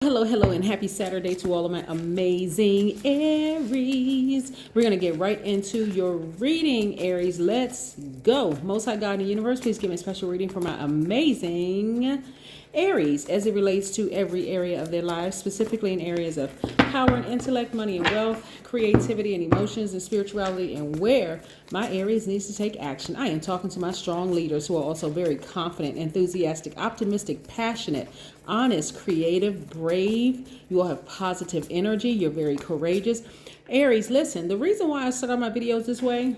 Hello, hello, and happy Saturday to all of my amazing Aries. We're going to get right into your reading, Aries. Let's go. Most High God in the universe, please give me a special reading for my amazing Aries as it relates to every area of their lives, specifically in areas of power and intellect, money and wealth, creativity and emotions and spirituality, and where my Aries needs to take action. I am talking to my strong leaders who are also very confident, enthusiastic, optimistic, passionate, honest, creative, brave. You all have positive energy. You're very courageous. Aries, listen, the reason why I start out my videos this way,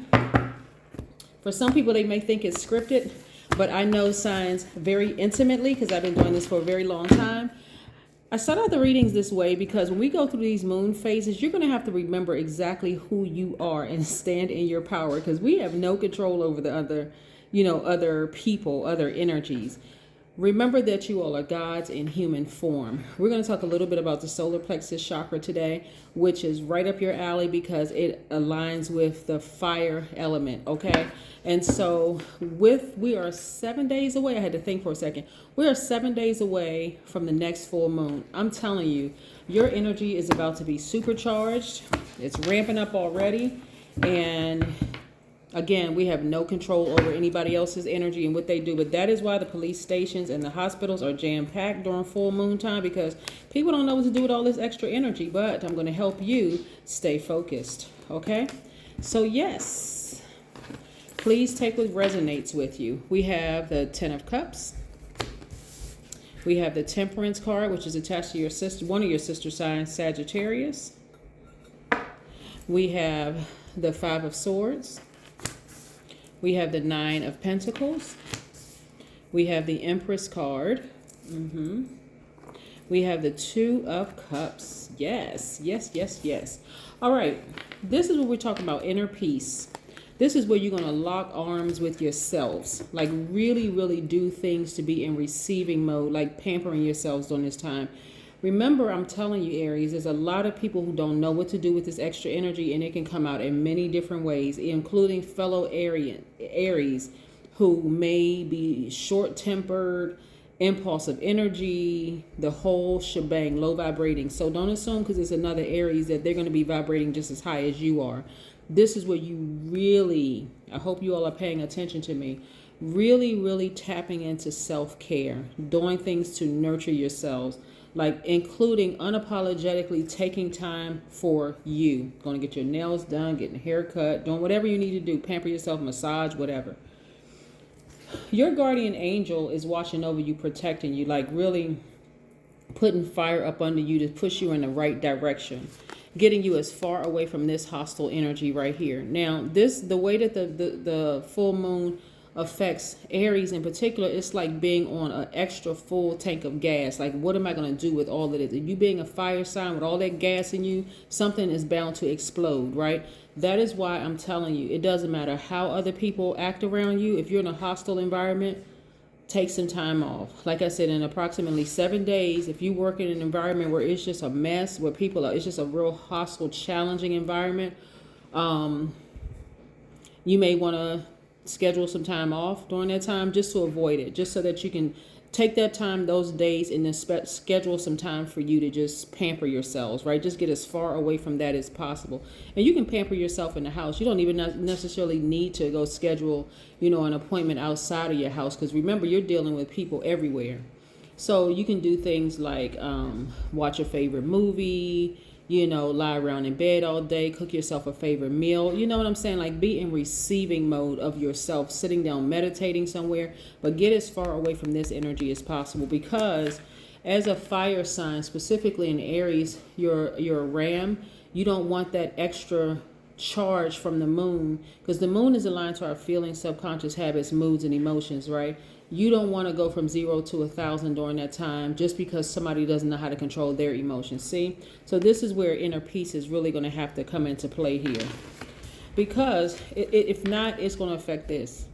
for some people, they may think it's scripted, but I know signs very intimately because I've been doing this for a very long time. I start out the readings this way because when we go through these moon phases, you're going to have to remember exactly who you are and stand in your power, because we have no control over the other people, other energies. Remember that you all are gods in human form. We're going to talk a little bit about the solar plexus chakra today, which is right up your alley because it aligns with the fire element, okay? And so we are 7 days away. I had to think for a second. We are 7 days away from the next full moon. I'm telling you, your energy is about to be supercharged. It's ramping up already. And again, we have no control over anybody else's energy and what they do. But that is why the police stations and the hospitals are jam-packed during full moon time, because people don't know what to do with all this extra energy. But I'm going to help you stay focused, okay? So yes, please take what resonates with you. We have the Ten of Cups. We have the Temperance card, which is attached to your sister, one of your sister signs, Sagittarius. We have the Five of Swords. We have the Nine of Pentacles. We have the Empress card. We have the Two of Cups. Yes, yes, yes, yes. All right. This is what we're talking about, inner peace. This is where you're going to lock arms with yourselves. Like really, really do things to be in receiving mode, like pampering yourselves during this time. Remember, I'm telling you, Aries, there's a lot of people who don't know what to do with this extra energy, and it can come out in many different ways, including fellow Aries who may be short-tempered, impulsive energy, the whole shebang, low vibrating. So don't assume because it's another Aries that they're going to be vibrating just as high as you are. This is where you really, I hope you all are paying attention to me, really, really tapping into self-care, doing things to nurture yourselves, like including unapologetically taking time for you. Going to get your nails done, getting a haircut, doing whatever you need to do, pamper yourself, massage, whatever. Your guardian angel is watching over you, protecting you, like really putting fire up under you to push you in the right direction, getting you as far away from this hostile energy right here. Now, the way that the full moon affects Aries in particular, it's like being on an extra full tank of gas. Like, what am I going to do with all of this? If you being a fire sign with all that gas in you, something is bound to explode, right? That is why I'm telling you, it doesn't matter how other people act around you. If you're in a hostile environment, take some time off. Like I said, in approximately 7 days, if you work in an environment where it's just a mess, where people are, it's just a real hostile, challenging environment, you may want to schedule some time off during that time just to avoid it, just so that you can take that time, those days, and then schedule some time for you to just pamper yourselves, right? Just get as far away from that as possible. And you can pamper yourself in the house. You don't even necessarily need to go schedule, an appointment outside of your house, because remember, you're dealing with people everywhere. So you can do things like watch your favorite movie, lie around in bed all day, cook yourself a favorite meal. You know what I'm saying? Like, be in receiving mode of yourself, sitting down, meditating somewhere, but get as far away from this energy as possible, because as a fire sign, specifically in Aries, you're a ram. You don't want that extra charge from the moon, because the moon is aligned to our feelings, subconscious habits, moods, and emotions, right? You don't want to go from 0 to 1,000 during that time just because somebody doesn't know how to control their emotions. See? So this is where inner peace is really going to have to come into play here. Because if not, it's going to affect this.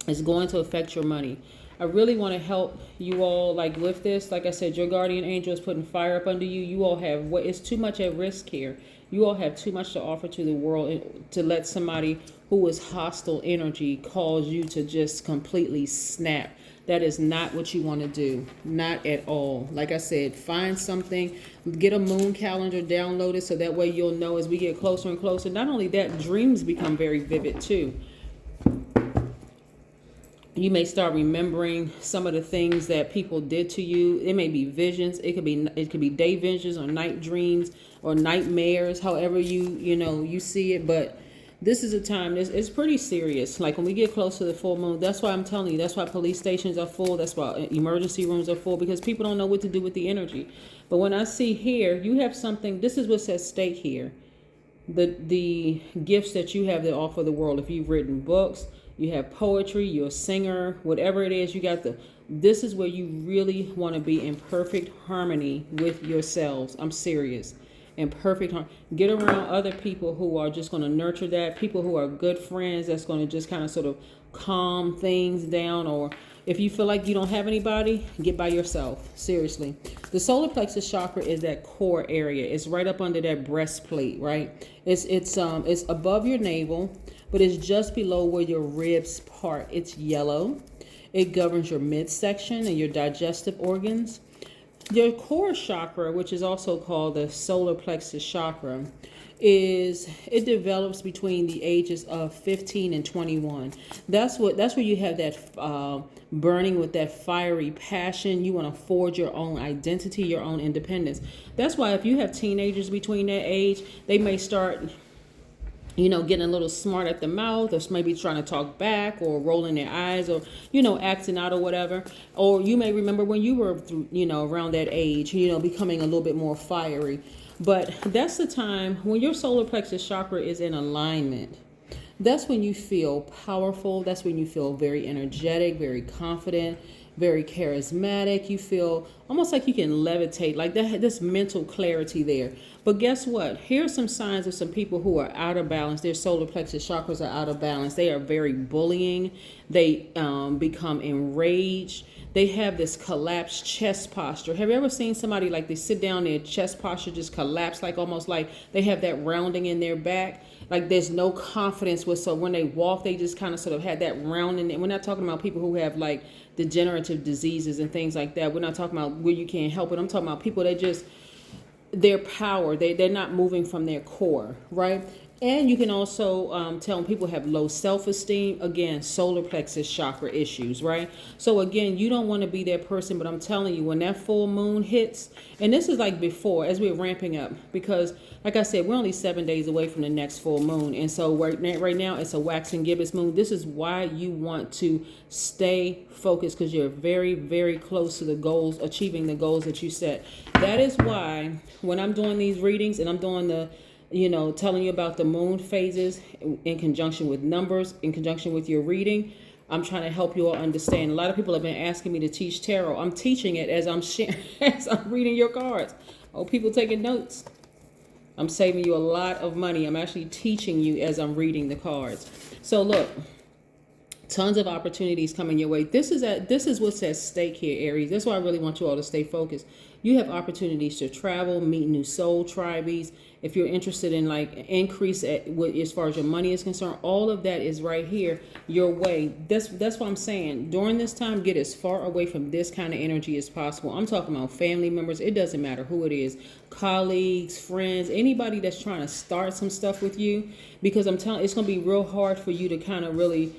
It's going to affect your money. I really want to help you all, like, with this. Like I said, your guardian angel is putting fire up under you. You all have it's too much at risk here. You all have too much to offer to the world to let somebody who is hostile energy cause you to just completely snap. That is not what you want to do. Not at all. Like I said, find something, get a moon calendar downloaded so that way you'll know as we get closer and closer. Not only that, dreams become very vivid too. You may start remembering some of the things that people did to you. It may be visions. It could be day visions or night dreams or nightmares, however you see it. But this is a time, it's pretty serious. Like when we get close to the full moon, that's why I'm telling you, that's why police stations are full. That's why emergency rooms are full, because people don't know what to do with the energy. But when I see here, you have something, this is what's at stake here. The gifts that you have to offer the world. If you've written books, you have poetry, you're a singer, whatever it is, you got this is where you really want to be in perfect harmony with yourselves. I'm serious. In perfect harmony. Get around other people who are just going to nurture that, people who are good friends that's going to just kind of sort of calm things down. Or if you feel like you don't have anybody, get by yourself. Seriously. The solar plexus chakra is that core area. It's right up under that breastplate, right? It's above your navel, but it's just below where your ribs part. It's yellow. It governs your midsection and your digestive organs. Your core chakra, which is also called the solar plexus chakra, it develops between the ages of 15 and 21. That's where you have that burning with that fiery passion. You want to forge your own identity, your own independence. That's why if you have teenagers between that age, they may start getting a little smart at the mouth, or maybe trying to talk back, or rolling their eyes, or, acting out or whatever. Or you may remember when you were, around that age, becoming a little bit more fiery. But that's the time when your solar plexus chakra is in alignment. That's when you feel powerful. That's when you feel very energetic, very confident, very charismatic. You feel almost like you can levitate, like that, this mental clarity there. But guess what? Here's some signs of some people who are out of balance. Their solar plexus chakras are out of balance. They are very bullying. They become enraged. They have this collapsed chest posture. Have you ever seen somebody like they sit down, their chest posture just collapse, like almost like they have that rounding in their back? Like there's no confidence with, so when they walk, they just kind of sort of had that rounding. We're not talking about people who have like degenerative diseases and things like that. We're not talking about where you can't help it. I'm talking about people that just, their power, they're not moving from their core, right? And you can also tell when people have low self-esteem, again, solar plexus chakra issues, right? So again, you don't want to be that person, but I'm telling you, when that full moon hits, and this is like before, as we're ramping up, because like I said, we're only 7 days away from the next full moon. And so right now it's a waxing gibbous moon. This is why you want to stay focused, because you're very, very close to the goals, achieving the goals that you set. That is why when I'm doing these readings and I'm doing the telling you about the moon phases in conjunction with numbers, in conjunction with your reading, I'm trying to help you all understand. A lot of people have been asking me to teach tarot. I'm teaching it as I'm sharing, as I'm reading your cards. Oh, people taking notes. I'm saving you a lot of money. I'm actually teaching you as I'm reading the cards. So look, tons of opportunities coming your way. This is what's at stake here, Aries. That's why I really want you all to stay focused. You have opportunities to travel, meet new soul tribes. If you're interested in like increase as far as your money is concerned, all of that is right here your way. That's what I'm saying. During this time, get as far away from this kind of energy as possible. I'm talking about family members. It doesn't matter who it is, colleagues, friends, anybody that's trying to start some stuff with you, because I'm telling you, it's going to be real hard for you to kind of really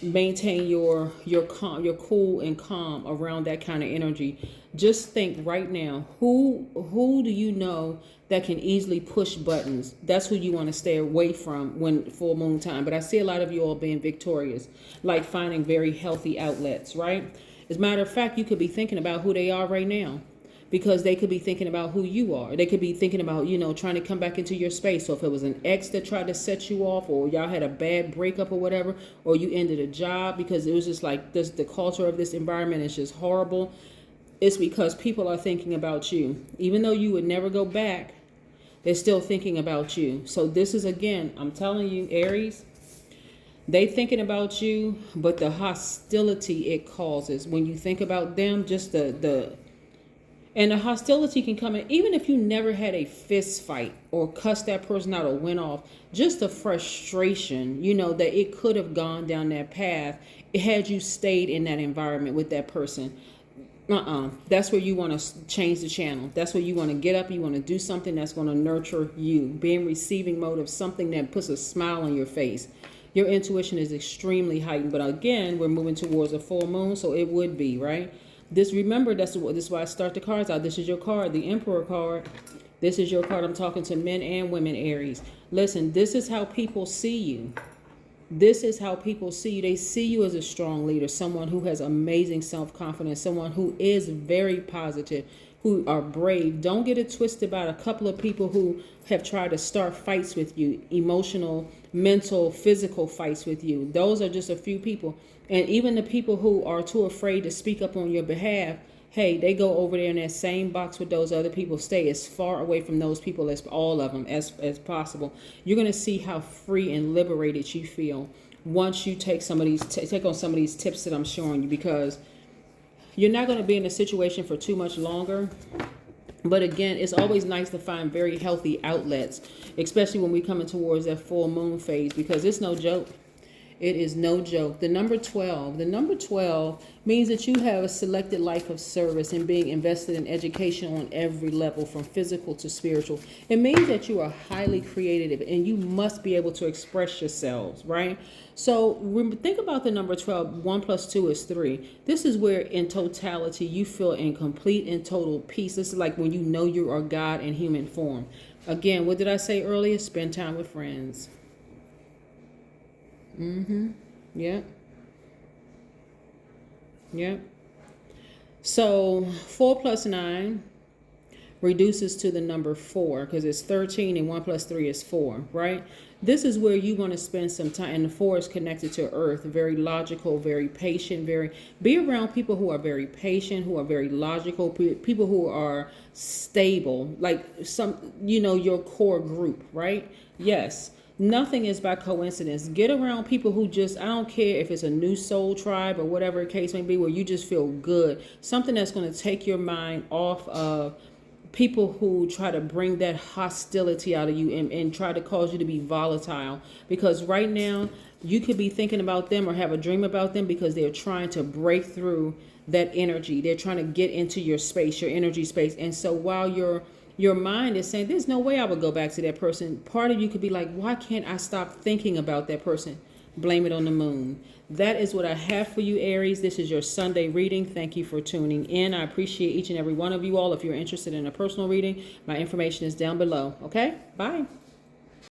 maintain your cool and calm around that kind of energy. Just think right now, who do you know that can easily push buttons? That's who you want to stay away from when full moon time. But I see a lot of you all being victorious, like finding very healthy outlets, right? As a matter of fact, you could be thinking about who they are right now, because they could be thinking about who you are. They could be thinking about, trying to come back into your space. So if it was an ex that tried to set you off, or y'all had a bad breakup or whatever, or you ended a job because it was just like this, the culture of this environment is just horrible, it's because people are thinking about you. Even though you would never go back, they're still thinking about you. So this is, again, I'm telling you, Aries, they thinking about you, but the hostility it causes when you think about them, just And the hostility can come in, even if you never had a fist fight or cussed that person out or went off, just the frustration, you know, that it could have gone down that path had you stayed in that environment with that person. That's where you want to change the channel. That's where you want to get up. You want to do something that's going to nurture you. Be in receiving mode of something that puts a smile on your face. Your intuition is extremely heightened. But again, we're moving towards a full moon, so it would be, right? Remember, this is why I start the cards out. This is your card, the Emperor card. This is your card. I'm talking to men and women, Aries. Listen, this is how people see you. This is how people see you. They see you as a strong leader, someone who has amazing self-confidence, someone who is very positive, who are brave. Don't get it twisted about a couple of people who have tried to start fights with you, emotional, mental, physical fights with you. Those are just a few people. And even the people who are too afraid to speak up on your behalf, hey, they go over there in that same box with those other people. Stay as far away from those people as all of them as possible. You're going to see how free and liberated you feel once you take take on some of these tips that I'm showing you, because you're not going to be in a situation for too much longer. But again, it's always nice to find very healthy outlets, especially when we're coming towards that full moon phase, because it's no joke. It is no joke. The number 12 means that you have a selected life of service and being invested in education on every level, from physical to spiritual. It means that you are highly creative and you must be able to express yourselves, right? So think about the number 12. 1 plus 2 is 3. This is where in totality you feel in complete and total peace. This is like when you know you are God in human form. Again, what did I say earlier? Spend time with friends. Yep. So 4 plus 9 reduces to the number 4, because it's 13 and 1 plus 3 is 4, right? This is where you want to spend some time, and the 4 is connected to earth, very logical, very patient, be around people who are very patient, who are very logical, people who are stable, like your core group, right? Yes. Nothing is by coincidence. Get around people who just, I don't care if it's a new soul tribe or whatever the case may be, where you just feel good. Something that's going to take your mind off of people who try to bring that hostility out of you and try to cause you to be volatile. Because right now, you could be thinking about them or have a dream about them because they're trying to break through that energy. They're trying to get into your space, your energy space. And so while your mind is saying, there's no way I would go back to that person, part of you could be like, why can't I stop thinking about that person? Blame it on the moon. That is what I have for you, Aries. This is your Sunday reading. Thank you for tuning in. I appreciate each and every one of you all. If you're interested in a personal reading, my information is down below. Okay? Bye.